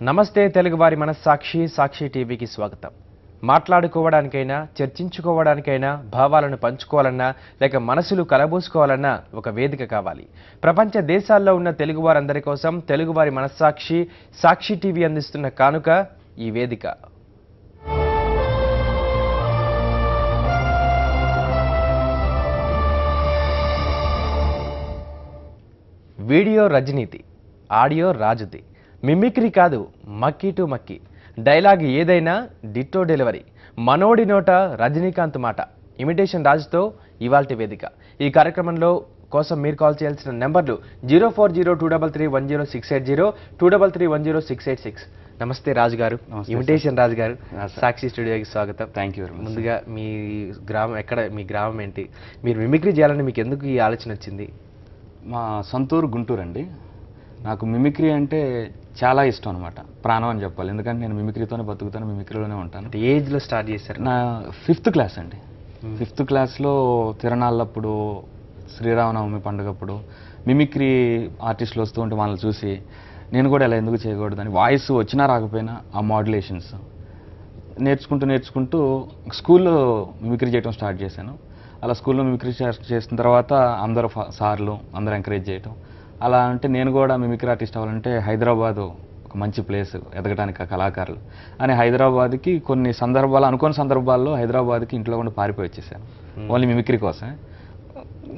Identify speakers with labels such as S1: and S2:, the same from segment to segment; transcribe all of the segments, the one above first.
S1: నమస్తే తెలుగువారి మనస్సాక్షి సాక్షి టీవీకి స్వాగతం. మాట్లాడుకోవడానికైనా చర్చించుకోవడానికైనా భావాలను పంచుకోవాలన్నా లేక మనసులు కలబోసుకోవాలన్నా ఒక వేదిక కావాలి. ప్రపంచ దేశాల్లో ఉన్న తెలుగువారందరి కోసం తెలుగువారి మనస్సాక్షి సాక్షి టీవీ అందిస్తున్న కానుక ఈ వేదిక. వీడియో రజనీతి, ఆడియో రాజుది. మిమిక్రీ కాదు, మక్కీ టు మక్కీ. డైలాగ్ ఏదైనా డిట్టో డెలివరీ. మనోడి నోట రజనీకాంత్ మాట. ఇమిటేషన్ రాజుతో ఇవాల్టి వేదిక. ఈ కార్యక్రమంలో కోసం మీరు కాల్ చేయాల్సిన నెంబర్లు 0402331068, 233106866. నమస్తే రాజు గారు. ఇమిటేషన్ రాజు గారు, సాక్షి స్టూడియోకి స్వాగతం.
S2: Thank you.
S1: ముందుగా మీ గ్రామం ఎక్కడ, మీ గ్రామం ఏంటి, మీరు మిమిక్రీ చేయాలని మీకు ఎందుకు ఈ ఆలోచన వచ్చింది?
S2: మా సొంతూరు గుంటూరు అండి. నాకు మిమిక్రీ అంటే చాలా ఇష్టం అనమాట, ప్రాణం అని చెప్పాలి. ఎందుకంటే నేను మిమిక్రీతోనే బతుకుతాను, మిమిక్రీలోనే ఉంటాను.
S1: ఏజ్లో స్టార్ట్ చేశారు?
S2: నా 5th క్లాస్ అండి. 5th క్లాస్లో తిరణాళ్ళప్పుడు, శ్రీరామనవమి పండుగప్పుడు మిమిక్రీ ఆర్టిస్టులు వస్తూ ఉంటే వాళ్ళని చూసి నేను కూడా ఇలా ఎందుకు చేయకూడదని, వాయిస్ వచ్చినా రాకపోయినా ఆ మాడ్యులేషన్స్ నేర్చుకుంటూ స్కూల్లో మిమిక్రీ చేయడం స్టార్ట్ చేశాను. అలా స్కూల్లో మిమిక్రీ చేసిన తర్వాత అందరూ సార్లు అందరూ ఎంకరేజ్ చేయటం. అలా అంటే నేను కూడా మిమిక్రీ ఆర్టిస్ట్ అవ్వాలంటే హైదరాబాదు ఒక మంచి ప్లేస్ ఎదగడానికి ఆ కళాకారులు అని హైదరాబాద్కి కొన్ని సందర్భాలు, అనుకోని సందర్భాల్లో హైదరాబాద్కి ఇంట్లో కూడా పారిపోయి వచ్చేసాను ఓన్లీ మిమిక్రీ కోసమే.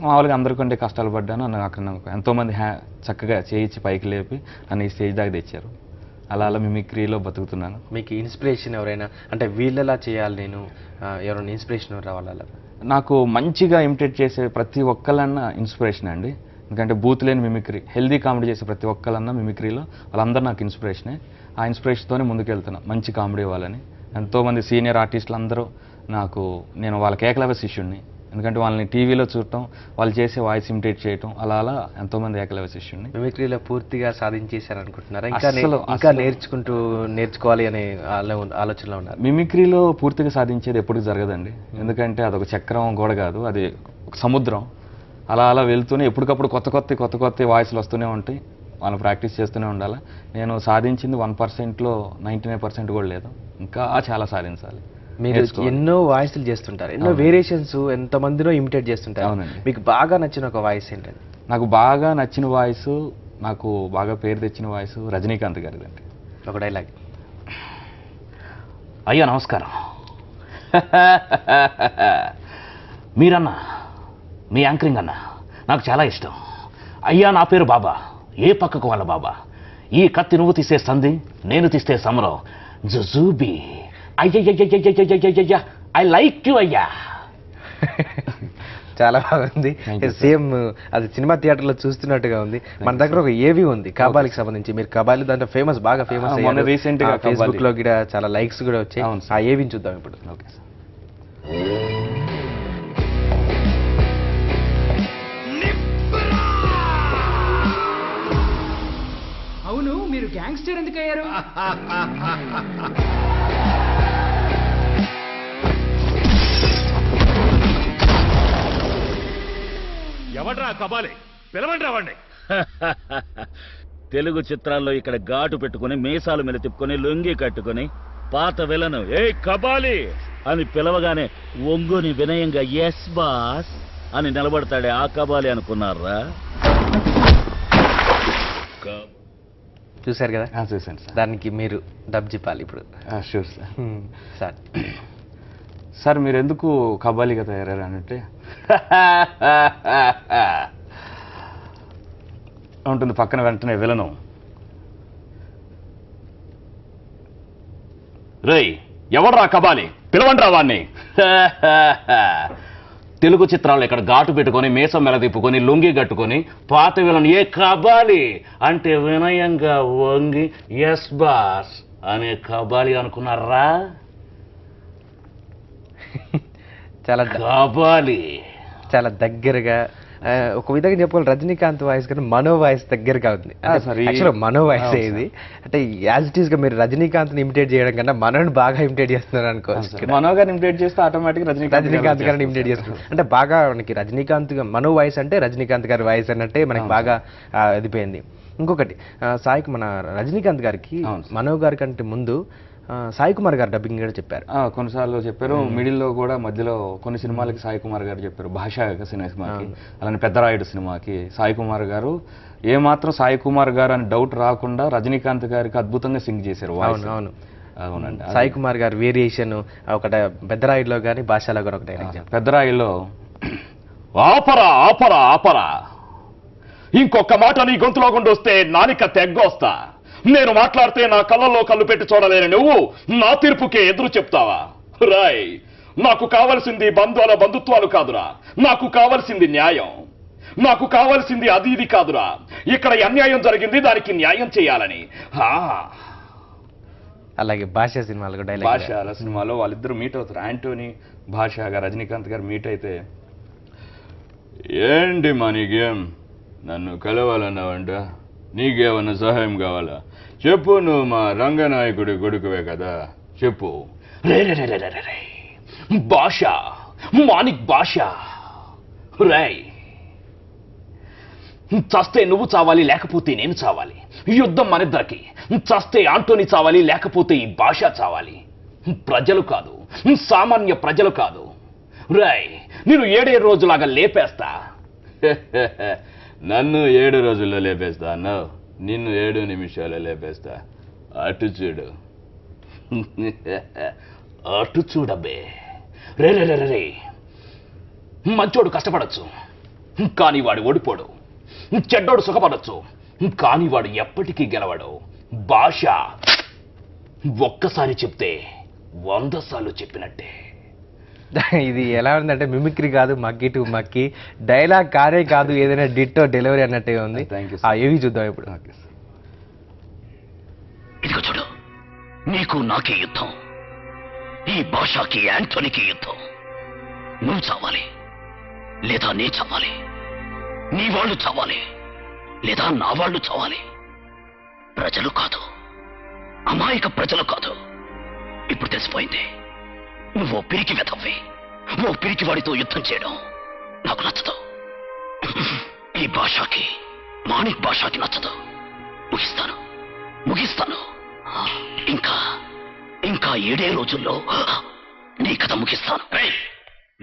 S2: మామూలుగా అందరికంటే కష్టాలు పడ్డాను. అక్కడ నాకు ఎంతోమంది చక్కగా చేయించి పైకి లేపి నన్ను ఈ స్టేజ్ దాకా తెచ్చారు. అలా మిమిక్రీలో బతుకుతున్నాను.
S1: మీకు ఇన్స్పిరేషన్ ఎవరైనా, అంటే వీళ్ళలా చేయాలి నేను, ఎవరైనా ఇన్స్పిరేషన్ రావాలా?
S2: నాకు మంచిగా ఇమిటేట్ చేసే ప్రతి ఒక్కళ్ళన్నా ఇన్స్పిరేషన్ అండి. ఎందుకంటే బూత్ లేని మిమిక్రీ, హెల్దీ కామెడీ చేసే ప్రతి ఒక్కళ్ళన్నా మిమిక్రీలో వాళ్ళందరూ నాకు ఇన్స్పిరేషనే. ఆ ఇన్స్పిరేషన్తోనే ముందుకెళ్తున్నాను, మంచి కామెడీ ఇవ్వాలని. ఎంతోమంది సీనియర్ ఆర్టిస్టులు అందరూ నేను వాళ్ళకి ఏకలవ్య శిష్యుడిని. ఎందుకంటే వాళ్ళని టీవీలో చూడటం, వాళ్ళు చేసే వాయిస్ ఇమిటేట్ చేయటం, అలా ఎంతోమంది ఏకలవ్య శిష్యుడిని.
S1: మిమిక్రీలో పూర్తిగా సాధించేశారనుకుంటున్నారా? ఇంకా నేర్చుకోవాలి అనే ఆలోచనలో ఉన్నారు?
S2: మిమిక్రీలో పూర్తిగా సాధించేది ఎప్పటికీ జరగదండి. ఎందుకంటే అదొక చక్రం కూడా కాదు, అది ఒక సముద్రం. అలా వెళ్తూనే ఎప్పటికప్పుడు కొత్త వాయిస్లు వస్తూనే ఉంటాయి. వాళ్ళు ప్రాక్టీస్ చేస్తూనే ఉండాలి. నేను సాధించింది 1%లో 99% కూడా లేదు. ఇంకా చాలా సాధించాలి.
S1: మీరు ఎన్నో వాయిస్లు చేస్తుంటారు, ఎన్నో వేరియేషన్స్, ఎంతమందినో ఇమిటేట్ చేస్తుంటారు.
S2: అవునండి.
S1: మీకు బాగా నచ్చిన ఒక వాయిస్ ఏంటండి?
S2: నాకు బాగా నచ్చిన వాయిస్, నాకు బాగా పేరు తెచ్చిన వాయిస్ రజనీకాంత్ గారిదండి.
S1: ఒక డైలాగ్.
S3: అయ్యా నమస్కారం. మీరన్నా, మీ యాంకరింగ్ అన్న నాకు చాలా ఇష్టం. అయ్యా నా పేరు బాబా, ఏ పక్కకు వాళ్ళ బాబా. ఈ కత్తి నువ్వు తీసే సంధి, నేను తీస్తే సమరం. జుజూబీ అయ్యయ్యయ్యయ్యయ్యయ్యయ్యయ్యయ్య, ఐ లైక్ యు అయ్యా.
S1: చాలా బాగుంది. సేమ్ అది సినిమా థియేటర్లో చూస్తున్నట్టుగా ఉంది. మన దగ్గర ఒక ఏవి ఉంది కబాలీకి సంబంధించి. మీరు కబాలీ దాంట్లో బాగా ఫేమస్
S2: రీసెంట్ గా
S1: ఫేస్బుక్ లో కూడా చాలా లైక్స్ కూడా వచ్చాయి. ఆ ఏవిని చూద్దాం ఇప్పుడు.
S2: Okay sir.
S4: అవును, మీరు గ్యాంగ్స్టర్ ఎందుకు అయ్యారు?
S5: ఎవడ్రా కబాలి? పిలవండి రావండి.
S3: తెలుగు చిత్రాల్లో ఇక్కడ ఘాటు పెట్టుకుని, మీసాలు మీద తిప్పుకొని, లొంగి కట్టుకుని, పాత విలను ఏ కబాలి అని పిలవగానే ఒంగుని వినయంగా ఎస్ బాస్ అని నిలబడతాడే ఆ కబాలి అనుకున్నారా?
S1: చూశారు కదా?
S2: చూశాను సార్.
S1: దానికి మీరు డబ్ చెప్పాలి ఇప్పుడు.
S2: Sure sir.
S1: సార్
S2: సార్ మీరు ఎందుకు కబాలీగా తయారయ్యారు అంటే ఉంటుంది పక్కన వెంటనే విలను.
S3: రేయ్ ఎవడ్రా కబాలి? పిలవండి రావాన్ని. తెలుగు చిత్రాలు ఇక్కడ ఘాటు పెట్టుకొని, మీసం మెల తిప్పుకొని, లొంగి కట్టుకొని, పాత విలను ఏ కబాలి అంటే వినయంగా వంగి ఎస్ బాస్ అనే కబాలి అనుకున్నారా?
S1: చాలా
S3: కబాలి
S1: చాలా దగ్గరగా ఒక విధంగా చెప్పుకోవాలి రజనీకాంత్ వాయిస్ కానీ మనో వాయిస్ దగ్గరగా ఉంది. యాక్చువల్గా మనో వాయిస్ ఇది అంటే యాజ్ ఇట్ ఈస్ గా మీరు రజనీకాంత్ ఇమిటేట్ చేయడం కన్నా మనోని బాగా ఇమిటేట్ చేస్తున్నారు అనుకోవచ్చు.
S2: మనో గారిని ఇమిటేట్ చేస్తే ఆటోమేటిక్
S1: రజనీకాంత్ గారిని ఇమిటేట్ చేస్తున్నారు అంటే బాగా మనకి రజనీకాంత్ మనో వాయిస్ అంటే రజనీకాంత్ గారి వాయిస్ అన్నట్టే మనకి బాగా అదిపోయింది. ఇంకొకటి మన రజనీకాంత్ గారికి మనో గారి కంటే ముందు సాయి కుమార్ గారు డబ్బింగ్ కూడా చెప్పారు.
S2: కొన్నిసార్లు చెప్పారు, మిడిల్లో కూడా మధ్యలో కొన్ని సినిమాలకి సాయి కుమార్ గారు చెప్పారు. భాష సినిమాకి, అలానే పెద్దరాయుడు సినిమాకి సాయి కుమార్ గారు ఏమాత్రం సాయి కుమార్ గారు అని డౌట్ రాకుండా రజనీకాంత్ గారికి అద్భుతంగా సింగ్ చేశారు.
S1: అవును అవునండి. సాయి కుమార్ గారు వేరియేషన్ ఒకట పెద్దరాయుడులో కానీ భాషలో కూడా ఒకటి.
S2: పెద్దరాయుడులో
S5: ఆపరా ఆపరా ఆపరా, ఇంకొక మాట నీ గొంతులో గుండి వస్తే నాలిక తెగ్గొస్తా. నేను మాట్లాడితే నా కళ్ళల్లో కళ్ళు పెట్టి చూడలేని నువ్వు నా తీర్పుకే ఎదురు చెప్తావా? రాయ్, నాకు కావలసింది బంధుత్వాలు కాదురా, నాకు కావలసింది న్యాయం. నాకు కావలసింది అది ఇది కాదురా, ఇక్కడ అన్యాయం జరిగింది, దానికి న్యాయం చేయాలని.
S1: అలాగే భాష సినిమాలు
S2: భాష సినిమాలో వాళ్ళిద్దరు మీట్ అవుతారు. యాంటోనీ భాషగా రజనీకాంత్ గారు మీట్ అయితే, ఏంటి మా నీకేం నన్ను కలవాలన్నావంట, నీకేమన్నా సహాయం కావాలా చెప్పు, నువ్వు మా రంగనాయకుడి కొడుకువే కదా చెప్పు.
S5: భాష మానిక్ భాష, రాయ్ చస్తే నువ్వు చావాలి, లేకపోతే నేను చావాలి. యుద్ధం మనిద్దరికి. చస్తే ఆంటోనీ చావాలి, లేకపోతే ఈ భాష చావాలి. ప్రజలు కాదు, సామాన్య ప్రజలు కాదు. రాయ్, నేను 7 రోజులాగా లేపేస్తా.
S2: నన్ను 7 రోజుల్లో లేపేస్తా అన్నావు, నిన్ను 7 నిమిషాలు లేపేస్తా. అటు చూడు.
S5: అటు చూడబే. రే రే రే రే, మంచోడు కష్టపడచ్చు కానీ వాడు ఓడిపోడు. చెడ్డోడు సుఖపడచ్చు కానీ వాడు ఎప్పటికీ గెలవడు. భాష ఒక్కసారి చెప్తే 100 సార్లు చెప్పినట్టే.
S1: ఇది ఎలా ఉందంటే మిమిక్రీ కాదు, మక్కీ టు మక్కీ, డైలాగ్ కారే కాదు, ఏదైనా డిట్టో డెలివరీ అన్నట్టే ఉంది. ఏవి చూద్దాం ఇప్పుడు.
S3: ఇదిగో చూడు, నీకు నాకే యుద్ధం, ఈ భాషకి యాంటోనీకి యుద్ధం. నువ్వు చావాలి లేదా నే చావాలి, నీ వాళ్ళు చావాలి లేదా నా వాళ్ళు చావాలి. ప్రజలు కాదు, అమాయక ప్రజలు కాదు. ఇప్పుడు తెలిసిపోయింది, నువ్వు పిరికి వెతవ్వి. ఓ పిరికి వాడితో యుద్ధం చేయడం నాకు నచ్చదు. ఈ భాషకి మాణిక్ భాషకి నచ్చదు. ముగిస్తాను. ఇంకా 7 రోజుల్లో నీ కథ ముగిస్తాను.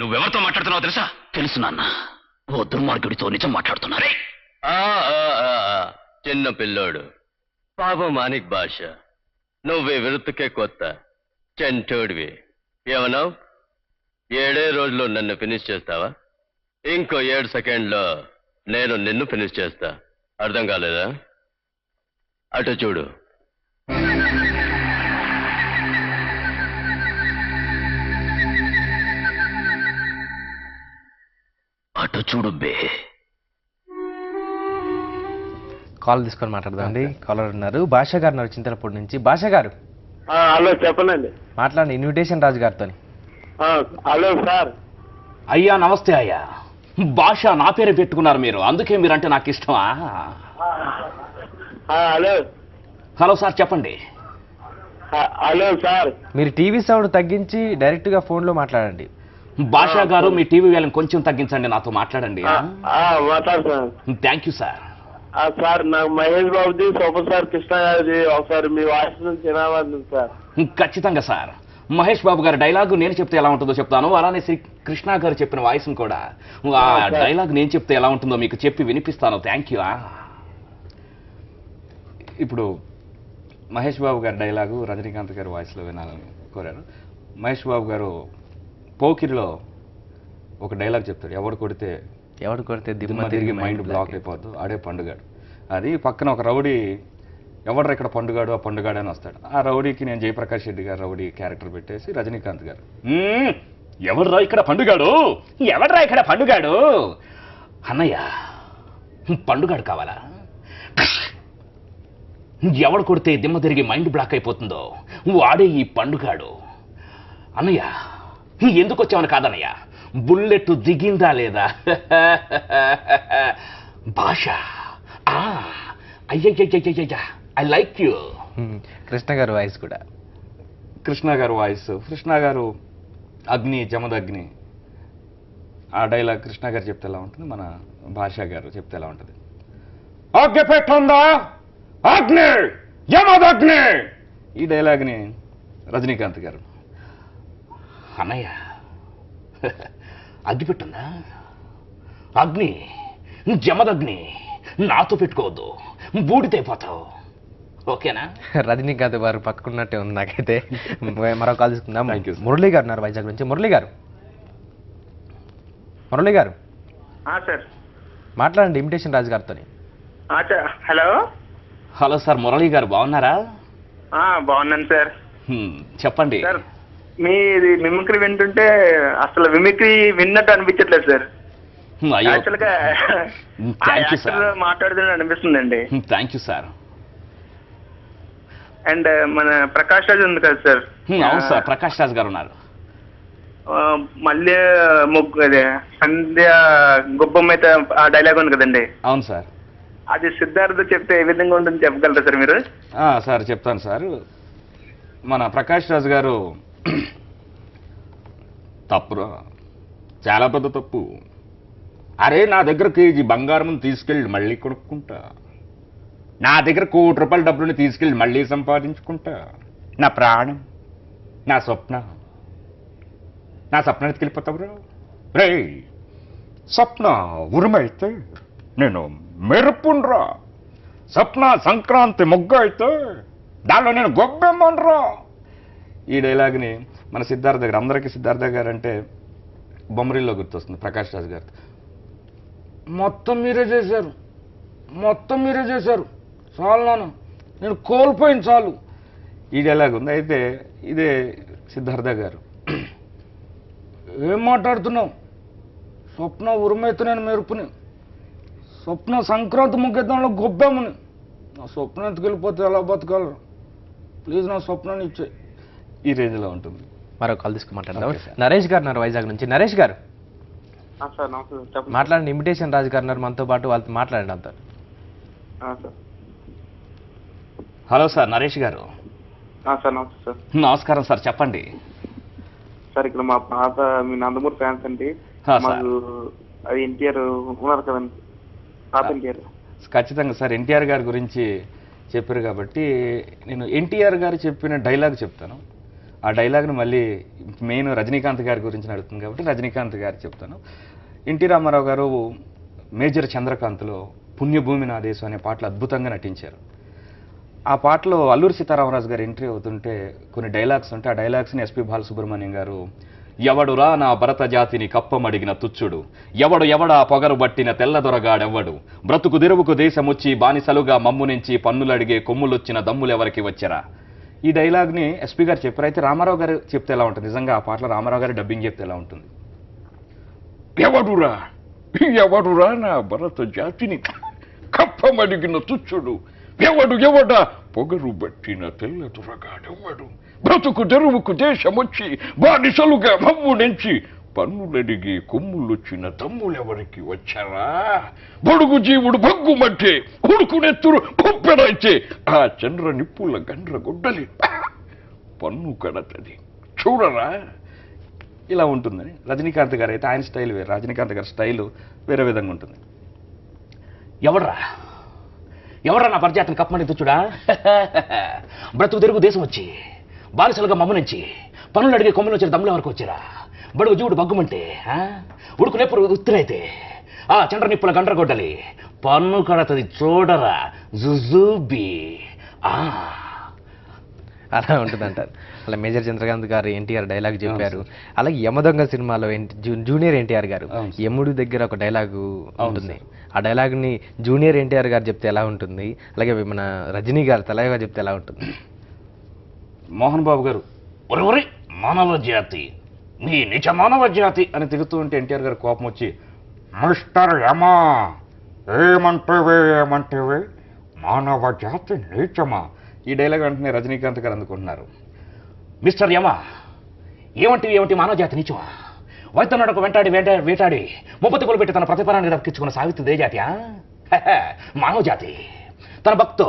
S3: నువ్వెవరితో మాట్లాడుతున్నావు తెలుసా? తెలుసు నాన్న, ఓ దుర్మార్గుడితో నిజం మాట్లాడుతున్నారే.
S6: చిన్న పిల్లోడు పాపం మాణిక్ భాష, నువ్వే విరుతుకే కొత్త చెంటోడివి. ఏమన్నావు? 7 రోజుల్లో నన్ను ఫినిష్ చేస్తావా? ఇంకో 7 సెకండ్లో నేను నిన్ను ఫినిష్ చేస్తా. అర్థం కాలేదా? అటు చూడు.
S3: అటు చూడు బే.
S1: కాల్ తీసుకొని మాట్లాడదామండి. కాలర్ ఉన్నారు, భాష గారు ఉన్నారు చింతలపూడి నుంచి. భాష గారు
S7: హలో, చెప్పండి.
S1: మాట్లాడండి ఇన్విటేషన్ రాజు గారితో.
S7: Hello sir.
S5: అయ్యా నమస్తే అయ్యా. భాష నా పేరు పెట్టుకున్నారు మీరు, అందుకే మీరంటే నాకు ఇష్టమా?
S7: హలో
S5: హలో సార్ చెప్పండి.
S7: Hello sir.
S1: మీరు టీవీ సౌండ్ తగ్గించి డైరెక్ట్ గా ఫోన్ లో మాట్లాడండి.
S5: భాష గారు మీ టీవీ వేలను కొంచెం తగ్గించండి, నాతో మాట్లాడండి.
S7: మాట్లాడుతున్నాను.
S5: Thank you sir.
S7: సార్ నాకు మహేష్ బాబుది సూపర్ స్టార్ కృష్ణ గారిది ఒకసారి మీ వాయిస్ నుంచి వినాలని సార్.
S5: ఖచ్చితంగా సార్. మహేష్ బాబు గారి డైలాగ్ నేను చెప్తే ఎలా ఉంటుందో చెప్తాను, అలానే శ్రీ కృష్ణ గారు చెప్పిన వాయిస్ కూడా ఆ డైలాగ్ నేను చెప్తే ఎలా ఉంటుందో మీకు చెప్పి వినిపిస్తాను. Thank you.
S2: ఇప్పుడు మహేష్ బాబు గారి డైలాగు రజనీకాంత్ గారి వాయిస్లో వినాలని కోరారు. మహేష్ బాబు గారు పోకిరిలో ఒక డైలాగ్ చెప్తాడు, ఎవడు కొడితే దిమ్మ తిరిగి మైండ్ బ్లాక్ అయిపోద్దు ఆడే పండుగాడు. అది పక్కన ఒక రౌడీ, ఎవడ్రా ఇక్కడ పండుగాడు, ఆ పండుగాడు అని వస్తాడు. ఆ రౌడీకి నేను జయప్రకాష్ రెడ్డి గారు రౌడీ క్యారెక్టర్ పెట్టేసి రజనీకాంత్ గారు,
S5: ఎవర్రా ఇక్కడ పండుగాడు అన్నయ్య, పండుగాడు కావాలా? ఎవడు కొడితే దిమ్మ తిరిగి మైండ్ బ్లాక్ అయిపోతుందో వాడే ఈ పండుగాడు. అన్నయ్య ఎందుకు వచ్చామని కాదన్నయ్య, బుల్లెట్ దిగిందా లేదా? భాష అయ్యయ్యయ్యయ్యయ్య, ఐ లైక్ యూ.
S1: కృష్ణ గారి వాయిస్ కూడా.
S2: కృష్ణ గారు వాయిస్, కృష్ణ గారు అగ్ని జమదగ్ని ఆ డైలాగ్ కృష్ణ గారు చెప్తే ఎలా ఉంటుంది, మన భాష గారు చెప్తే ఎలా ఉంటుంది?
S5: అగ్గి పెట్టుందా అగ్ని యమదగ్ని.
S2: ఈ డైలాగ్ని రజనీకాంత్ గారు.
S5: అన్నయ్య అగ్గి పెట్టుందా అగ్ని జమదగ్ని, నాతో పెట్టుకోవద్దు, బూడితైపోతావు. ఓకేనా?
S1: రజనీకాంత్ గారు పక్కకున్నట్టే ఉంది నాకైతే. మరో కాల్ తీసుకుందాం.
S2: Thank you, sir.
S1: మురళి గారు ఉన్నారు వైజాగ్ నుంచి. మురళి గారు
S7: సార్.
S1: మాట్లాడండి ఇమిటేషన్ రాజు గారితో.
S7: హలో.
S5: హలో సార్, మురళి గారు బాగున్నారా?
S7: బాగున్నాను సార్.
S5: చెప్పండి.
S7: సార్ మీది మిమిక్రీ వింటుంటే అసలు మిమిక్రీ విన్నట్టు అనిపించట్లేదు సార్.
S5: అయ్యో,
S7: యాక్చువల్ గా
S5: థ్యాంక్ యూ సార్.
S7: మాట్లాడుతున్నట్టు అనిపిస్తుందండి.
S5: Thank you sir.
S7: అండ్ మన ప్రకాష్ రాజ్ ఉంది కదా సార్.
S5: అవును సార్, ప్రకాష్ రాజ్ గారు ఉన్నారు.
S7: మళ్ళీ అదే సంధ్య గొప్పమ్మ అయితే ఆ డైలాగ్ ఉంది కదండి,
S2: అవును సార్.
S7: అది సిద్ధార్థ చెప్తే ఏ విధంగా ఉంటుంది చెప్పగలరా సార్ మీరు?
S2: సార్ చెప్తాను సార్. మన ప్రకాష్ రాజ్ గారు
S5: తప్పురా, చాలా పెద్ద తప్పు. అరే నా దగ్గర కేజీ బంగారం తీసుకెళ్ళి మళ్ళీ కొనుక్కుంటా, నా దగ్గర ₹1 కోటి డబ్బుని తీసుకెళ్ళి మళ్ళీ సంపాదించుకుంటా. నా ప్రాణం, నా స్వప్నం ఎత్తుకెళ్ళిపోతావురా రే. స్వప్న ఉరుమైతే నేను మెరుపుండ్రా, స్వప్న సంక్రాంతి ముగ్గ అయితే దానిలో నేను గొబ్బెమ్మన్రా.
S2: ఈ డైలాగ్ని మన సిద్ధార్థ గారు, అందరికీ సిద్ధార్థ గారు అంటే బొమ్మరిల్లో గుర్తొస్తుంది. ప్రకాష్ రాజ్ గారు మొత్తం మీరే చేశారు చాలు నాన్న, నేను కోల్పోయింది చాలు. ఈ డైలాగ్ ఉంది. అయితే ఇదే సిద్ధార్థ గారు, ఏం మాట్లాడుతున్నావు, స్వప్న ఉరుమైతే నేను మెరుపుని, స్వప్న సంక్రాంతి ముగ్గెత్తంలో గొబ్బెమ్మని, నా స్వప్నం ఎత్తుకెళ్ళిపోతే ఎలా బతకాలరు, ప్లీజ్ నా స్వప్నాన్ని ఇచ్చే. ఈ రేంజ్లో ఉంటుంది.
S1: మరో కాల్ తీసుకుని మాట్లాడదాం.
S2: Okay, sir.
S1: నరేష్ గారు ఉన్నారు వైజాగ్ నుంచి. నరేష్ గారు
S7: సార్ నమస్తే సార్. చెప్పండి
S1: మాట్లాడండి. ఇమిటేషన్ రాజు గారు ఉన్నారు మనతో పాటు, వాళ్ళతో మాట్లాడండి అంతా.
S7: సార్.
S5: హలో సార్, నరేష్ గారు.
S7: సార్ నమస్తే సార్.
S5: నమస్కారం సార్, చెప్పండి.
S7: సార్ ఇక్కడ మా పాత మీ నందమూరి ఫ్యాన్స్ అండి.
S5: సార్.
S7: మాకు అది ఎన్టీఆర్ ఉన్నారు కదండి, పాత ఎన్టీఆర్.
S2: ఖచ్చితంగా సార్, ఎన్టీఆర్ గారి గురించి చెప్పారు కాబట్టి నేను ఎన్టీఆర్ గారు చెప్పిన డైలాగ్ చెప్తాను. ఆ డైలాగ్ను మళ్ళీ మెయిన్ రజనీకాంత్ గారి గురించి నడుస్తుంది కాబట్టి రజనీకాంత్ గారు చెప్తాను. ఎన్టీ రామారావు గారు మేజర్ చంద్రకాంత్లో పుణ్యభూమి నా దేశం అనే పాటలు అద్భుతంగా నటించారు. ఆ పాటలో అల్లూరి సీతారామరాజు గారు ఎంట్రీ అవుతుంటే కొన్ని డైలాగ్స్ ఉంటే ఆ డైలాగ్స్ని ఎస్పి బాలసుబ్రహ్మణ్యం గారు, ఎవడురా నా భరత జాతిని కప్పమడిగిన తుచ్చుడు, ఎవడా పొగరు బట్టిన తెల్లదొరగాడెవ్వడు, బ్రతుకు తెరువుకు దేశమొచ్చి బానిసలుగా మమ్ము నుంచి పన్నులడిగే కొమ్ములొచ్చిన దమ్ములెవరికి వచ్చరా. ఈ డైలాగ్ని ఎస్పి గారు చెప్పారు. అయితే రామారావు గారు చెప్తే ఎలా ఉంటుంది, నిజంగా ఆ పాటలో రామారావు గారు డబ్బింగ్ చెప్తే ఎలా ఉంటుంది?
S5: ఎవడురా నా భరత జాతిని కప్పమడిగిన తుచ్చుడు, ఎవడా పొగరు బట్టిన తెల్లదొరగాడెవ్వడు, బ్రతుకు తెరువుకు దేశమొచ్చి బానిసలుగా మమ్ము నుంచి పన్నులడిగి కొమ్ములొచ్చిన తమ్ములెవరికి వచ్చారా. బొడుగు జీవుడు బగ్గుమంటే ఉడుకునెత్తురు పొప్పెడైతే ఆ చంద్ర నిప్పుల గండ్ర గుడ్డలి పన్ను కడతది చూడరా.
S2: ఇలా ఉంటుందని రజనీకాంత్ గారు అయితే ఆయన స్టైల్ వేరు, రజనీకాంత్ గారి స్టైల్ వేరే విధంగా ఉంటుంది.
S5: ఎవరా నా పరజాతిని కప్పమని తుచ్చుడా, బ్రతుకు తెరుగు దేశం వచ్చి బానిసలుగా మమ్ము నుంచి పనులు అడిగే కొమ్ములు వచ్చిన దమ్ముల వరకు వచ్చారా. బడుగు జీవుడు బగ్గుమంటే ఉడుకునేప్పుడు ఉత్తిరైతే ఆ చండ్ర నిప్పుల గండ్ర గొడ్డలి పన్ను కడతది చూడరా జుజూబీ.
S1: అలా ఉంటుంది అంటారు. అలా మేజర్ చంద్రకాంత్ గారు ఎన్టీఆర్ డైలాగ్ చెప్పారు. అలాగే యమదొంగ సినిమాలో జూనియర్ ఎన్టీఆర్ గారు యముడి దగ్గర ఒక డైలాగు ఉంటుంది. ఆ డైలాగ్ని జూనియర్ ఎన్టీఆర్ గారు చెప్తే ఎలా ఉంటుంది, అలాగే మన రజనీ గారు తలైగా చెప్తే ఎలా ఉంటుంది?
S2: మోహన్ బాబు గారు
S5: ఒరి మానవ జాతి, నీ నిజ మానవ జాతి
S2: అని తిరుగుతూ ఉంటే ఎన్టీఆర్ గారు కోపం వచ్చి,
S5: మిస్టర్ యమా ఏమంటేవే మానవ జాతి నీచమా.
S2: ఈ డైలాగ్ వెంటనే రజనీకాంత్ గారు అందుకుంటున్నారు.
S5: మిస్టర్ యమా ఏమిటి మానవ జాతి నీచమా, వైద్యునకు వేటాడి ముప్పతికులు పెట్టి తన ప్రతిఫలాన్ని దక్కించుకున్న సావిత్రి ఏ జాతి? మానవ జాతి. తన భక్తో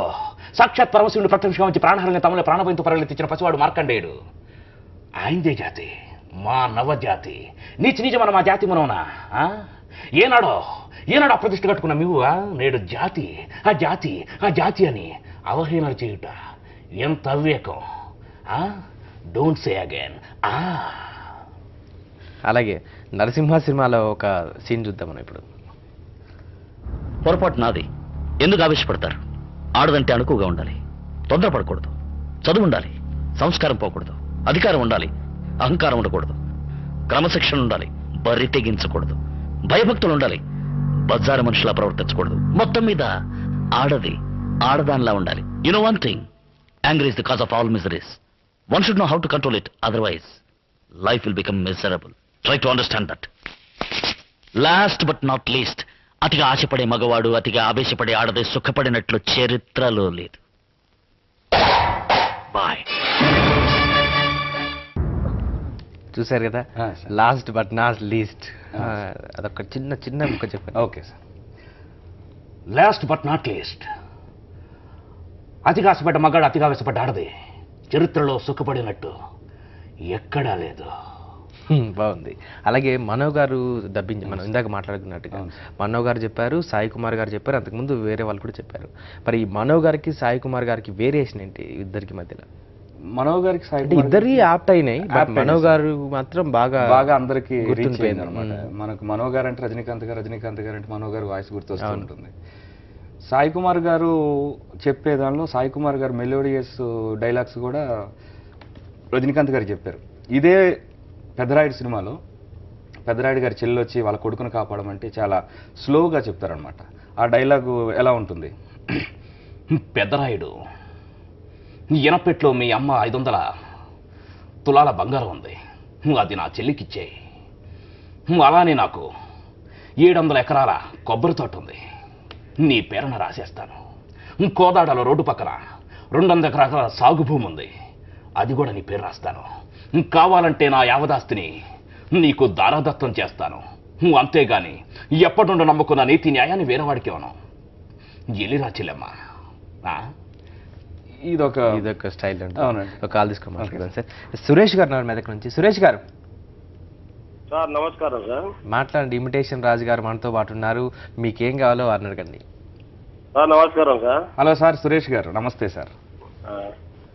S5: సాక్షాత్ పరమశివుని ప్రత్యక్షంగా వచ్చి ప్రాణహారంగా తమలో ప్రాణభయంతో పరిగెత్తించిన పసివాడు మార్కండేయుడు ఆయనదే జాతి, మా నవజాతి. నీచమన మా జాతి మనవునా? ఏనాడో అప్రతిష్ట కట్టుకున్న మీవు నేడు జాతి ఆ జాతి అని అవహేళన చేయుట ఎంత అవివేకం. Don't say again.
S1: అలాగే నరసింహ సినిమాలో ఒక సీన్ చూద్దాం మనం ఇప్పుడు.
S3: పొరపాటు నాది. ఎందుకు ఆవేశపడతారు? ఆడదంటే అణుకుగా ఉండాలి, తొందరపడకూడదు, చదువు ఉండాలి, సంస్కారం పోకూడదు, అధికారం ఉండాలి, అహంకారం ఉండకూడదు, క్రమశిక్షణ ఉండాలి, బరి తెగించకూడదు, భయభక్తులు ఉండాలి, బజారు మనుషులా ప్రవర్తించకూడదు. మొత్తం మీద ఆడదానిలా ఉండాలి. You know one thing, anger is the cause of all miseries. One should know how to control it, otherwise life will become miserable. Try to understand that. Last but not least, అతిగా ఆశపడే మగవాడు, అతిగా ఆవేశపడే ఆడది సుఖపడినట్లు చరిత్రలో లేదు. Bye.
S1: చూశారు కదా, last but not least. అదొక చిన్న ముక్క చెప్పండి.
S5: Okay sir. Last but not least, అతిగా ఆశపడ్డ మగాడు, అతిగా ఆవేశపడ్డ ఆడది చరిత్రలో సుఖపడినట్టు ఎక్కడా లేదు.
S1: బాగుంది. అలాగే మనో గారు డబ్బింగ్, మనం ఇందాక మాట్లాడుకున్నట్టుగా మనో గారు చెప్పారు, సాయి కుమార్ గారు చెప్పారు, అంతకుముందు వేరే వాళ్ళు కూడా చెప్పారు. మరి ఈ మనో గారికి సాయి కుమార్ గారికి వేరియేషన్ ఏంటి ఇద్దరికి మధ్యలో?
S2: మనో గారికి
S1: ఇద్దరి యాప్ట్ అయినాయి, బట్ మనో గారు మాత్రం బాగా
S2: అందరికి
S1: గుర్తుండిపోయింది
S2: అనమాట. మనకు మనో గారు అంటే రజనీకాంత్ గారు అంటే మనో గారు వాయిస్ గుర్తొస్తూ ఉంటుంది. సాయి కుమార్ గారు చెప్పేదానిలో సాయి కుమార్ గారు మెలోడియస్ డైలాగ్స్ కూడా రజనీకాంత్ గారు చెప్పారు. ఇదే పెద్దరాయుడు సినిమాలో పెద్దరాయుడు గారి చెల్లి వచ్చి వాళ్ళ కొడుకును కాపాడమంటే చాలా స్లోగా చెప్తారనమాట. ఆ డైలాగు ఎలా ఉంటుంది?
S5: పెద్దరాయుడు, ఎనపెట్లో మీ అమ్మ 500 తులాల బంగారం ఉంది, అది నా చెల్లికిచ్చేయి. అలానే నాకు 700 ఎకరాల కొబ్బరి తోట ఉంది, నీ పేరున రాసేస్తాను. కోదాడలో రోడ్డు పక్కన 200 ఎకరాల సాగు భూమి ఉంది, అది కూడా నీ పేరు రాస్తాను. కావాలంటే నా యావదాస్తిని నీకు దారాదత్తం చేస్తాను. అంతేగాని ఎప్పటి నుండి నమ్ముకున్న నీతి న్యాయాన్ని వేరేవాడికి ఇవ్వను. ఎలిరా చెల్లెమ్మ.
S1: ఇదొక స్టైల్ ఉంటుంది. ఒక కాల్ తీసుకోమని సార్. సురేష్ గారు నా మెదక్ నుంచి. సురేష్ గారు
S7: సార్ నమస్కారం సార్.
S1: మాట్లాడండి. ఇమిటేషన్ రాజు గారు మనతో పాటు ఉన్నారు, మీకేం కావాలో అడగండి.
S7: సార్ నమస్కారం సార్.
S2: హలో సార్, సురేష్ గారు నమస్తే సార్.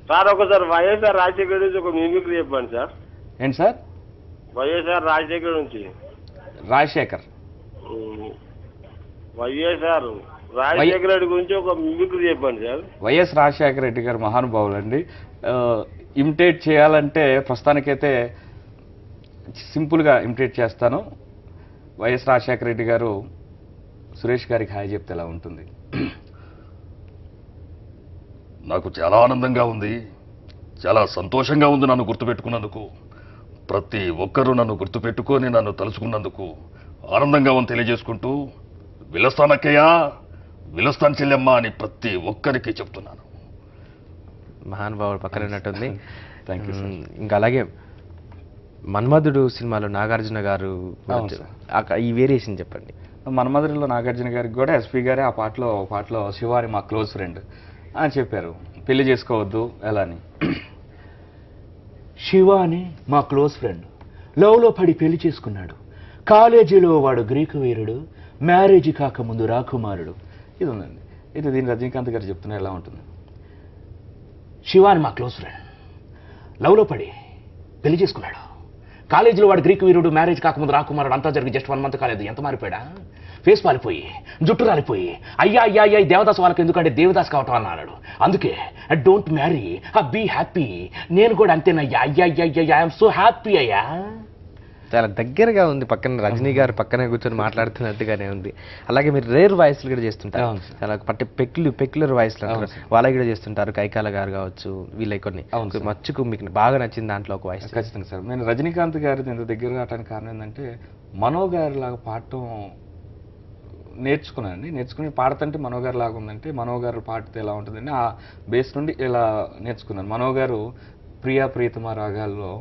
S7: సార్ ఒకసారి వైఎస్ఆర్ రాజశేఖర్ నుంచి ఒక మిమిక్రీ చెప్పండి సార్.
S2: ఏంటి సార్?
S7: వైఎస్ఆర్ రాజశేఖర్ నుంచి.
S2: రాజశేఖర్
S7: వైఎస్ఆర్ రాజశేఖర రెడ్డి గురించి ఒక మిమిక్రీ చెప్పండి సార్.
S2: వైఎస్ రాజశేఖర రెడ్డి గారు మహానుభావులు అండి. ఇమిటేట్ చేయాలంటే ప్రస్తుతానికైతే సింపుల్గా ఇమిటేట్ చేస్తాను. వైఎస్ రాజశేఖర రెడ్డి గారు సురేష్ గారికి హాయ్ చెప్తే ఎలా ఉంటుంది?
S5: నాకు చాలా ఆనందంగా ఉంది, చాలా సంతోషంగా ఉంది నన్ను గుర్తుపెట్టుకున్నందుకు. ప్రతి ఒక్కరూ నన్ను గుర్తుపెట్టుకొని నన్ను తలుచుకున్నందుకు ఆనందంగా ఉంది తెలియజేసుకుంటూ, విలస్తానక్కయ్యా, విలస్తాన్ చెల్లెమ్మ అని ప్రతి ఒక్కరికి చెప్తున్నాను.
S1: మహానుభావుడు పక్కన ఉన్నట్టుంది.
S2: Thank you.
S1: ఇంకా అలాగే మన్మధుడు సినిమాలో నాగార్జున గారు ఈ వేరియేషన్ చెప్పండి.
S2: మన్మధుడిలో నాగార్జున గారికి కూడా ఎస్పీ గారే ఆ పాటలో శివాని మా క్లోజ్ ఫ్రెండ్ అని చెప్పారు, పెళ్లి చేసుకోవద్దు ఎలా అని.
S5: శివాని మా క్లోజ్ ఫ్రెండ్ లవ్లో పడి పెళ్లి చేసుకున్నాడు. కాలేజీలో వాడు గ్రీకు వీరుడు, మ్యారేజ్ కాకముందు రాకుమారుడు.
S2: ఇది ఉందండి. ఇది దీని రజనీకాంత్ గారు చెప్తున్నా ఎలా ఉంటుంది?
S5: శివాని మా క్లోజ్ ఫ్రెండ్ లవ్లో పడి పెళ్లి చేసుకున్నాడు. కాలేజీలో వాడు గ్రీకు వీరుడు, మ్యారేజ్ కాకముందు రాకుమారుడు. అంతా జరిగి జస్ట్ 1 మంత్ కాలేదు, ఎంత మారిపోయాడా? ఫేస్ పాలిపోయి, జుట్టు రాలిపోయి, అయ్యా దేవదాస్ వాళ్ళకి ఎందుకంటే దేవదాస్ కావటం అన్నాడు. అందుకే డోంట్ మ్యారీ, బీ హ్యాపీ. నేను కూడా అంతేనయ్యా, అయ్యా ఐఎమ్ సో హ్యాపీ అయ్యా.
S1: చాలా దగ్గరగా ఉంది, పక్కన రజనీ గారు పక్కనే కూర్చొని మాట్లాడుతున్నట్టుగానే ఉంది. అలాగే మీరు రేర్ వాయిస్లు కూడా చేస్తుంటారు, చాలా పెక్యులర్ వాయిస్లు అంటారు, వాళ్ళకి కూడా చేస్తుంటారు. కైకాల గారు కావచ్చు, వీళ్ళకి కొన్ని మచ్చుకు మీకు బాగా నచ్చింది దాంట్లో ఒక వాయిస్.
S2: ఖచ్చితంగా సార్. నేను రజనీకాంత్ గారి ఇంత దగ్గర రావడానికి కారణం ఏంటంటే మనో గారి లాగా పాడటం నేర్చుకుని పాడుతుంటే మనోగారు లాగా ఉందంటే మనోగారు పాడితే ఎలా ఉంటుందని ఆ బేస్ నుండి ఇలా నేర్చుకున్నాను. మనోగారు ప్రియా ప్రియతమ రాగాల్లో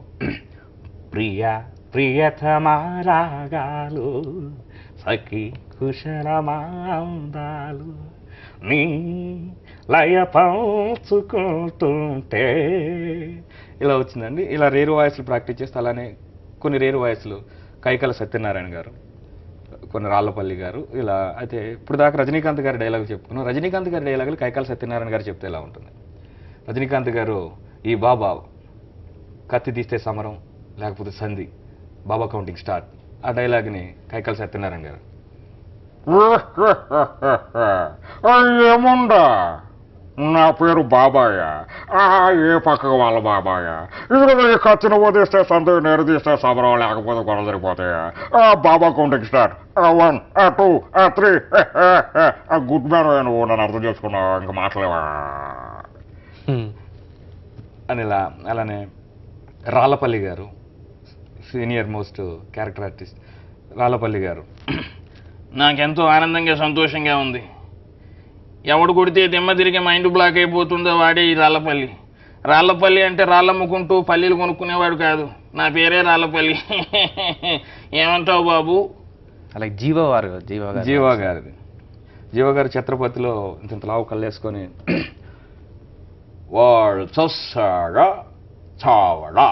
S2: ప్రియా
S5: ప్రియతమా రాగాలు సఖి కుశలమాందాలు నీ లయ పంచుకుంటుంటే ఇలా వచ్చిందండి. ఇలా రేరు వాయిస్లు ప్రాక్టీస్ చేస్తే అలానే కొన్ని రేరు వాయిస్లు కైకల సత్యనారాయణ గారు, కొన్ని రాళ్లపల్లి గారు, ఇలా అయితే ఇప్పుడు దాకా రజనీకాంత్ గారి డైలాగ్ చెప్పుకున్నాం. రజనీకాంత్ గారి డైలాగులు కైకాల సత్యనారాయణ గారు చెప్తే ఎలా ఉంటుంది? రజనీకాంత్ గారు ఈ బాబా కత్తి తీస్తే సమరం లేకపోతే సంధి, బాబా కౌంటింగ్ స్టార్ట్, ఆ డైలాగ్ని కైకాల సత్యనారాయణ గారు
S8: ఏముండా నా పేరు బాబాయ, ఏ పక్కకు వాళ్ళ బాబాయ, ఇదిగో ఈ కత్తిని వదిస్తే సంతు నేరు తీస్తే సమరం లేకపోతే గొడవ సరిపోతాయా? బాబా కౌంటింగ్ స్టార్ట్, 1 2 3, గుడ్ మ్యాన్ నువ్వు నన్ను అర్థం చేసుకున్నావు, ఇంకా మాట్లాడవా
S2: అని ఇలా. అలానే రాళ్లపల్లి గారు, senior most character artist Rallapalli గారు,
S9: నాకెంతో ఆనందంగా సంతోషంగా ఉంది. ఎవడు కొడితే దిమ్మ తిరిగి మైండ్ బ్లాక్ అయిపోతుందో వాడే ఈ రాళ్లపల్లి. రాళ్లపల్లి అంటే రాళ్ళమ్ముకుంటూ పల్లీలు కొనుక్కునేవాడు కాదు, నా పేరే రాళ్లపల్లి. ఏమంటావు బాబు?
S1: అలాగే జీవ
S2: గారిది. జీవ గారు ఛత్రపతిలో ఇంత లావు కళ్ళేసుకొని
S8: వాడు చస్తాడా చావడా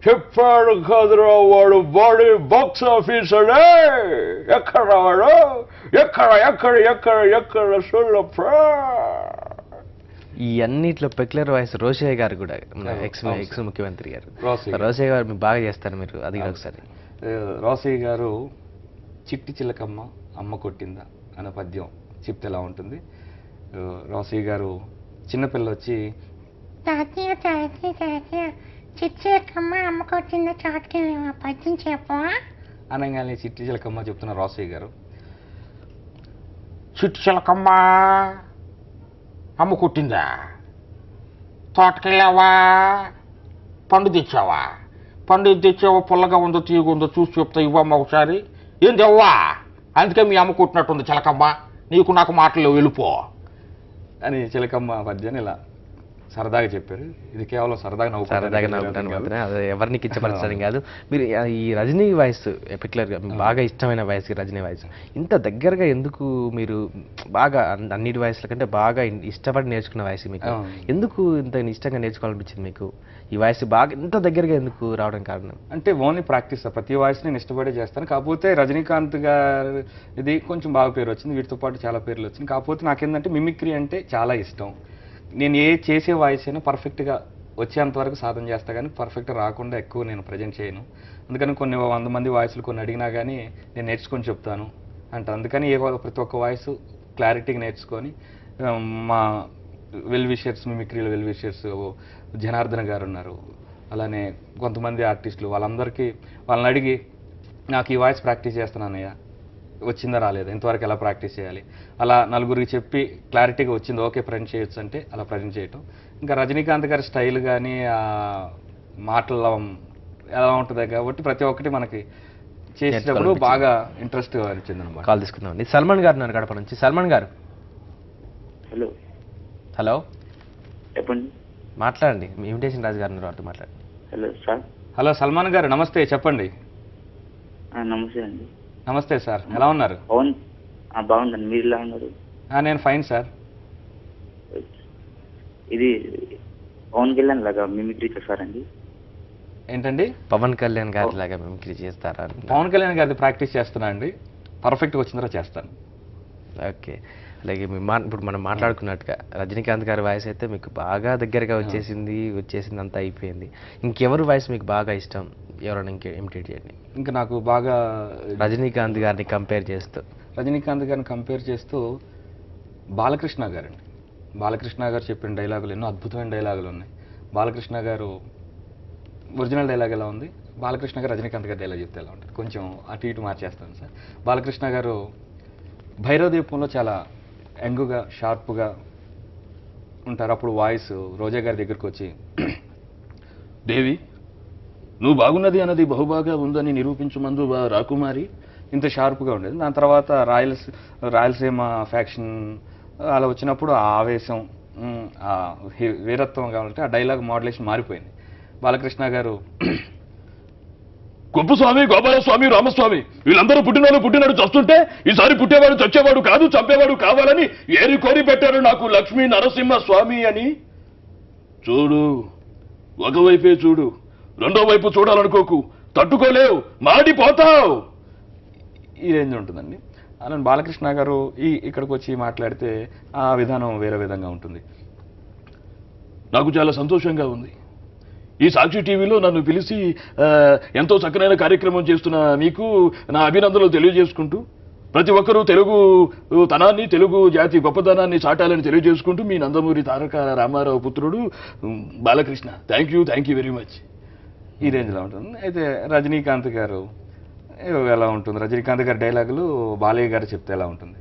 S8: చెప్పాడు కదరా వాడు బాడీ బాక్స్ ఆఫీసరే, ఎక్కడ వాడు ఎక్కడ ఎక్కడ ఎక్కడ ఎక్కడ సొల్లప్రా.
S1: ఈ అన్నిట్లో పెక్యులర్ వాయిస్ రోషయ్య గారు కూడా, ఎక్స్ ముఖ్యమంత్రి గారు రోషయ్య గారు మీకు బాగా చేస్తారు మీరు, అది ఒకసారి.
S2: రోసయ్య గారు చిట్టి చిలకమ్మ అమ్మ కొట్టిందా అనే పద్యం చెప్తే ఎలా ఉంటుంది? రోసయ్య గారు చిన్నపిల్ల వచ్చి
S10: తాతయ్య తాతయ్య తాతయ్య చిచ్చకమ్మ అమ్మకొచ్చిందో చాటుకి పద్యం చెప్పవా
S2: అనగానే చిట్టి చిలకమ్మ చెప్తున్న రోసయ్య గారు,
S8: చిట్టి చిలకమ్మ అమ్మ కుట్టిందా, తోటకెళ్ళావా, పండు తెచ్చావా, పండు తెచ్చావా, పుల్లగా ఉందో తీయగా ఉందో చూసి చెప్తా ఇవ్వమ్మ ఒకసారి. ఏంది అవ్వా, అందుకే మీ అమ్మ కుట్టినట్టుంది చిలకమ్మ, నీకు నాకు మాటలు వెళ్ళిపో
S2: అని చిలకమ్మ పద్యాన్ని ఇలా సరదాగా చెప్పారు. ఇది కేవలం సరదాగా
S1: నవ్వుతాను మాత్రమే, అది ఎవరిని కిచ్చపరచడం కాదు. మీరు ఈ రజనీ వాయిస్ పర్టికులర్గా మీకు బాగా ఇష్టమైన వాయిస్ రజనీ వాయిస్ ఇంత దగ్గరగా ఎందుకు మీరు బాగా అన్నిటి వాయిస్ల కంటే బాగా ఇష్టపడి నేర్చుకున్న వాయిస్ మీకు ఎందుకు ఇంత ఇష్టంగా నేర్చుకోవాలనిపించింది మీకు? ఈ వాయిస్ బాగా ఇంత దగ్గరగా ఎందుకు రావడం కారణం?
S2: అంటే ఓన్లీ ప్రాక్టీస్, ప్రతి వాయిస్ నేను ఇష్టపడే చేస్తాను. కాకపోతే రజనీకాంత్ గారు ఇది కొంచెం బాగా పేరు వచ్చింది, వీటితో పాటు చాలా పేర్లు వచ్చింది. కాకపోతే నాకేంటంటే మిమిక్రీ అంటే చాలా ఇష్టం. నేను చేసే వాయిస్ అయినా పర్ఫెక్ట్గా వచ్చేంత వరకు సాధన చేస్తా, కానీ పర్ఫెక్ట్గా రాకుండా ఎక్కువ నేను ప్రజెంట్ చేయను. అందుకని కొన్ని 100 మంది వాయిస్లు కొన్ని అడిగినా కానీ నేను నేర్చుకొని చెప్తాను అంటే. అందుకని ప్రతి ఒక్క వాయిస్ క్లారిటీగా నేర్చుకొని మా వెల్ విషర్స్, మిమిక్రీలో వెల్ విషర్స్ జనార్దన్ గారు ఉన్నారు, అలానే కొంతమంది ఆర్టిస్టులు, వాళ్ళని అడిగి నాకు ఈ వాయిస్ ప్రాక్టీస్ చేస్తున్నానయ్యా, వచ్చిందా రాలేదా, ఇంతవరకు ఎలా ప్రాక్టీస్ చేయాలి, అలా నలుగురికి చెప్పి క్లారిటీగా వచ్చింది ఓకే ప్రజెంట్ చేయొచ్చు అంటే అలా ప్రజెంట్ చేయటం. ఇంకా రజనీకాంత్ గారి స్టైల్ కానీ మాటల్లో ఎలా ఉంటుంది కాబట్టి ప్రతి ఒక్కటి మనకి చేసేటప్పుడు బాగా ఇంట్రెస్ట్గా అనిపించింది అనమాట.
S1: కాల్ తీసుకుందామండి. సల్మాన్ గారు ఉన్నారు గడప నుంచి. సల్మాన్ గారు హలో
S11: చెప్పండి.
S1: మాట్లాడండి, ఇన్విటేషన్ రాజు గారు వారితో మాట్లాడండి.
S11: Hello sir.
S2: హలో సల్మాన్ గారు, నమస్తే, చెప్పండి.
S11: నమస్తే అండి.
S2: నమస్తే సార్, ఎలా ఉన్నారు?
S11: బాగుందండి, మీరు ఎలా ఉన్నారు?
S2: నేను ఫైన్ సార్.
S11: ఇది పవన్ కళ్యాణ్ లాగా మిమిక్రీ చేస్తారండి?
S2: ఏంటండి?
S1: పవన్ కళ్యాణ్ గారి లాగా మిమిక్రీ చేస్తారా?
S2: పవన్ కళ్యాణ్ గారిది ప్రాక్టీస్ చేస్తున్నా అండి, పర్ఫెక్ట్గా వచ్చిన తర్వాత చేస్తాను.
S1: ఓకే. అలాగే ఇప్పుడు మనం మాట్లాడుకున్నట్టుగా రజనీకాంత్ గారి వాయిస్ అయితే మీకు బాగా దగ్గరగా వచ్చేసింది అంతా అయిపోయింది. ఇంకెవరు వాయిస్ మీకు బాగా ఇష్టం? ఎవరైనా ఇమిటేట్ చేయండి.
S2: ఇంకా నాకు బాగా
S1: రజనీకాంత్ గారిని కంపేర్ చేస్తూ బాలకృష్ణ గారండి. బాలకృష్ణ గారు చెప్పిన డైలాగులు ఎన్నో అద్భుతమైన డైలాగులు ఉన్నాయి. బాలకృష్ణ గారు ఒరిజినల్ డైలాగ్ ఎలా ఉంది, బాలకృష్ణ గారు రజనీకాంత్ గారు డైలాగ్ చెప్తే ఎలా ఉంటుంది, కొంచెం అటు ఇటు మార్చేస్తాను సార్. బాలకృష్ణ గారు భైరవ దీపంలో చాలా యంగ్గా షార్ప్గా ఉంటారు. అప్పుడు వాయిస్ రోజా గారి దగ్గరికి వచ్చి,
S5: దేవి నువ్వు బాగున్నది అన్నది బహుబాగా ఉందని నిరూపించుమందు రాకుమారి,
S2: ఇంత షార్ప్గా ఉండేది. దాని తర్వాత రాయలసీమ ఫ్యాక్షన్ అలా వచ్చినప్పుడు ఆ ఆవేశం, వీరత్వం కావాలంటే ఆ డైలాగ్ మోడ్యులేషన్ మారిపోయింది. బాలకృష్ణ గారు
S5: కుప్పస్వామి, గోపాలస్వామి, రామస్వామి వీళ్ళందరూ పుట్టినాడు చస్తుంటే ఈసారి పుట్టేవాడు చచ్చేవాడు కాదు చంపేవాడు కావాలని ఏరి కోరి పెట్టారు నాకు లక్ష్మీ నరసింహ స్వామి అని. చూడు, ఒకవైపే చూడు, రెండో వైపు చూడాలనుకోకు, తట్టుకోలేవు, మాడిపోతావు.
S2: ఈ రేంజ్ ఉంటుందండి. అలా బాలకృష్ణ గారు ఇక్కడికి వచ్చి మాట్లాడితే ఆ విధానం వేరే విధంగా ఉంటుంది.
S5: నాకు చాలా సంతోషంగా ఉంది. ఈ సాక్షి టీవీలో నన్ను పిలిచి ఎంతో చక్కనైన కార్యక్రమం చేస్తున్న మీకు నా అభినందనలు తెలియజేసుకుంటూ, ప్రతి ఒక్కరూ తెలుగు తనాన్ని, తెలుగు జాతి గొప్పతనాన్ని చాటాలని తెలియజేసుకుంటూ, మీ నందమూరి తారక రామారావు పుత్రుడు Balakrishna. Thank you very much.
S2: ఈ రేంజ్లో ఉంటుంది. అయితే రజనీకాంత్ గారు ఎలా ఉంటుంది? రజనీకాంత్ గారి డైలాగులు బాలయ్య గారు చెప్తే ఎలా ఉంటుంది?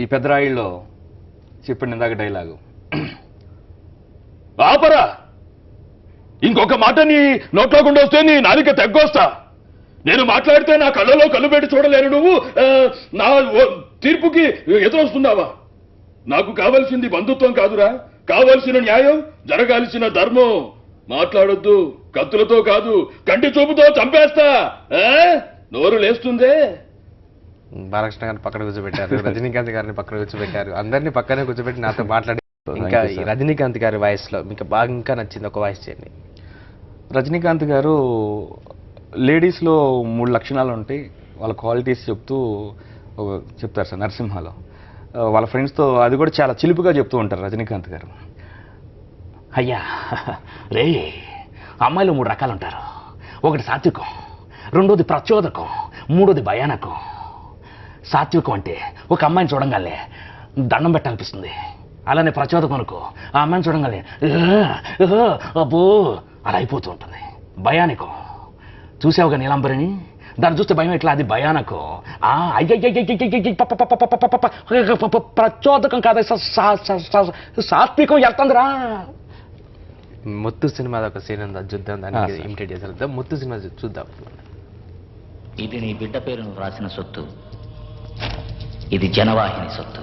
S2: ఈ పెద్దరాయిల్లో చెప్పండి ఇందాక డైలాగు.
S5: ఆపరా, ఇంకొక మాట నీ నోట్లోకుండా వస్తే నీ నాలిక తెగ్గొస్తా. నేను మాట్లాడితే నా కళ్ళలో కళ్ళు పెట్టి చూడలేను. నువ్వు నా తీర్పుకి ఎదురొస్తున్నావా? నాకు కావలసింది బంధుత్వం కాదురా, కావలసిన న్యాయం, జరగాల్సిన ధర్మం. మాట్లాడొద్దు, కత్తులతో కాదు కంటి చూపుతో చంపేస్తా. నోరు లేస్తుందే.
S1: బాలకృష్ణ గారిని పక్కన కూర్చోబెట్టారు, రజనీకాంత్ గారిని పక్కన కూర్చోబెట్టారు, అందరినీ పక్కనే కూర్చోబెట్టి నాతో మాట్లాడి. ఇంకా ఈ రజనీకాంత్ గారి వాయిస్ లో మీకు బాగా ఇంకా నచ్చింది ఒక వాయిస్ చేయండి.
S2: రజనీకాంత్ గారు లేడీస్లో 3 లక్షణాలు ఉంటాయి, వాళ్ళ క్వాలిటీస్ చెప్తూ చెప్తారు సార్ నరసింహలో. వాళ్ళ ఫ్రెండ్స్తో అది కూడా చాలా చిలుపుగా చెప్తూ ఉంటారు రజనీకాంత్ గారు.
S9: అయ్యా రే, అమ్మాయిలు 3 రకాలు ఉంటారు. ఒకటి సాత్వికం, రెండోది ప్రచోదకం, మూడోది భయానకం. సాత్వికం అంటే ఒక అమ్మాయిని చూడంగానే దండం పెట్టాలనిపిస్తుంది. అలానే ప్రచోదకం అనుకో, ఆ అమ్మాయిని చూడంగానే అబ్బో అలా అయిపోతూ ఉంటుంది. భయానకం, చూసావుగా నీలాంబరిని, దాన్ని చూస్తే భయం ఎట్లా, అది భయానకం. ప్రచోదకం కాదు, సాత్వికం వెళ్తుందిరా.
S1: ముత్తు సినిమా ఒక సీన్ ఉందా, చూద్దాం, దానికి ఇమిటేట్ చేసేద్దాం. ముత్తు సినిమా చూద్దాం.
S12: ఇది నీ బిడ్డ పేరు నువ్వు రాసిన సొత్తు, ఇది జనవాహిని సొత్తు.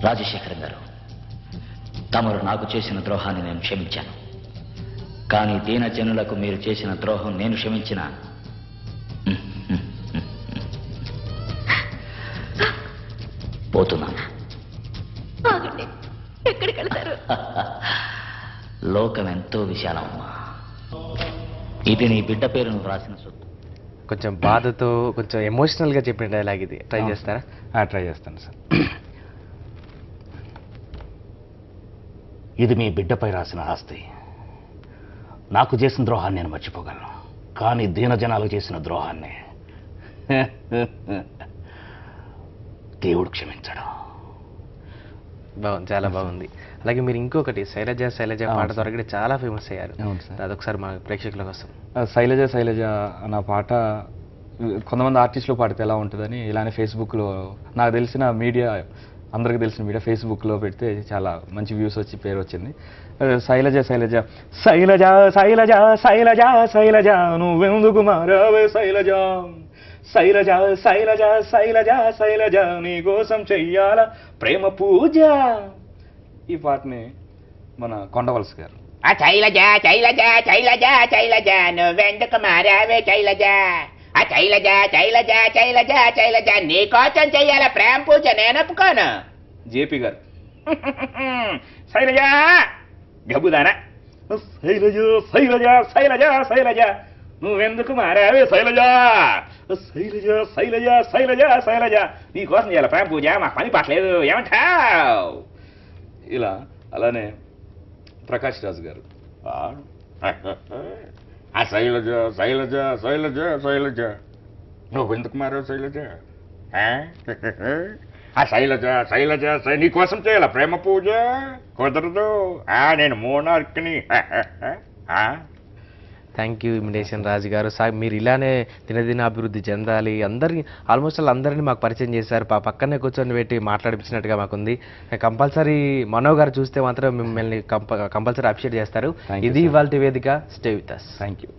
S12: రాజశేఖరం గారు, తమరు నాకు చేసిన ద్రోహాన్ని నేను క్షమించాను. కానీ దీన జనులకు మీరు చేసిన ద్రోహం నేను క్షమించిన పోతున్నాను.
S13: ఎక్కడికి వెళ్తారు?
S12: లోకం ఎంతో విశాలమ్మా. ఇది నీ బిడ్డ పేరు నువ్వు రాసిన సొత్తు.
S1: కొంచెం బాధతో కొంచెం ఎమోషనల్ గా చెప్పిన డైలాగ్ ఇది, ట్రై చేస్తారా?
S2: ట్రై చేస్తాను సార్.
S9: ఇది మీ బిడ్డపై రాసిన ఆస్తి. నాకు చేసిన ద్రోహాన్ని నేను మర్చిపోగలను, కానీ దీనజనాలకు చేసిన ద్రోహాన్ని దేవుడు క్షమించడు.
S1: బాగుంది, చాలా బాగుంది. అలాగే మీరు ఇంకొకటి శైలజ పాట ద్వారా చాలా ఫేమస్ అయ్యారు. అదొకసారి మా ప్రేక్షకుల కోసం.
S2: శైలజ అన్న పాట కొంతమంది ఆర్టిస్టులు పాడితే ఎలా ఉంటుందని ఇలానే ఫేస్బుక్లో, నాకు తెలిసిన మీడియా, అందరికి తెలిసిన మీడియా ఫేస్బుక్లో పెడితే చాలా మంచి వ్యూస్ వచ్చి పేరు వచ్చింది. శైలజ నువ్వెందుకు మారావే శైలజ నీ కోసం చెయ్యాల ప్రేమ పూజ. ఈ పాటని మన కొండవలస గారు,
S14: శైలజ నువ్వెందుకు మారావే శైలజ నీ కోసం చెయ్యాల ప్రేమ పూజ నేను ఒప్పుకోను.
S2: జేపీ గారు,
S14: శైలజ గబుదానా
S9: శైలజ నువ్వెందుకు మారావే శైలజ నీ కోసం చేయాల ప్రేమ పూజ, మాకు పని పాటలేదు, ఏమంటావు?
S2: ఇలా. అలానే ప్రకాష్ రాజు గారు,
S8: శైలజ నువ్వెందుకు మారావు శైలజ నీకోసం చేయాల ప్రేమ పూజ, కుదరదు, నేను మోనార్క్ని.
S1: థ్యాంక్ యూ ఇమిటేషన్ రాజు గారు. మీరు ఇలానే దినదిన అభివృద్ధి చెందాలి. అందరినీ ఆల్మోస్ట్ అందరినీ మాకు పరిచయం చేశారు. పక్కనే కూర్చొని పెట్టి మాట్లాడిపించినట్టుగా మాకుంది. కంపల్సరీ మనో గారు చూస్తే మాత్రం మిమ్మల్ని కంపల్సరీ అప్రిషియేట్ చేస్తారు. ఇది ఇవాళ వేదిక. Stay with us.
S2: Thank you.